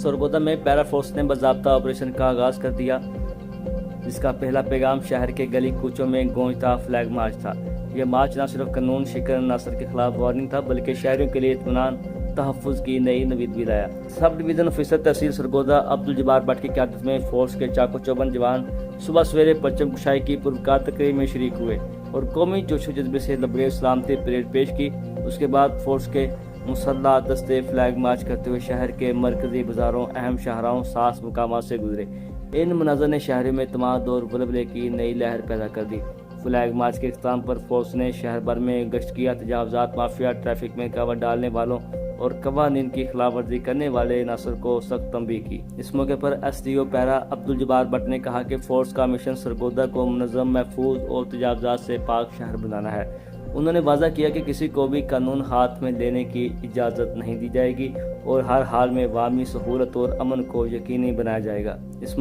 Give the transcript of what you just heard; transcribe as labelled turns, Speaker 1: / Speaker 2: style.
Speaker 1: سرگودا میں پیرا فورس نے باضابطہ آپریشن کا آغاز کر دیا، جس کا پہلا پیغام شہر کے گلی کوچوں میں گونجتا فلیگ مارچ تھا۔ یہ مارچ نہ صرف قانون شکن عناصر کے خلاف وارننگ تھا، بلکہ شہریوں کے لیے اطمینان تحفظ کی نئی نوید بھی لایا۔ سب ڈویژن آفیسر تحصیل سرگودا عبدالجبار بٹ کی قیادت میں فورس کے چاق و چوبند جوان صبح سویرے پرچم کشائی کی پروکار تقریب میں شریک ہوئے اور قومی جوش و جذبے سے لبریز سلامتی پریڈ پیش کی۔ اس کے بعد فورس کے مسلح دستے فلیگ مارچ کرتے ہوئے شہر کے مرکزی بازاروں، اہم شاہراہوں، خاص مقامات سے گزرے۔ ان مناظر نے شہریوں میں اعتماد اور ولولے کی نئی لہر پیدا کر دی۔ فلیگ مارچ کے اختتام پر فورس نے شہر بھر میں گشت کیا، تجاوزات، مافیا، ٹریفک میں رکاوٹ ڈالنے والوں اور قوانین کی خلاف ورزی کرنے والے عناصر کو سخت تنبیہ کی۔ اس موقع پر S D O Pira Abdul Jabbar Butt نے کہا کہ فورس کا مشن سرگودا کو منظم، محفوظ اور تجاوزات سے پاک شہر بنانا ہے۔ انہوں نے واضح کیا کہ کسی کو بھی قانون ہاتھ میں لینے کی اجازت نہیں دی جائے گی اور ہر حال میں عوامی سہولت اور امن کو یقینی بنایا جائے گا۔ اس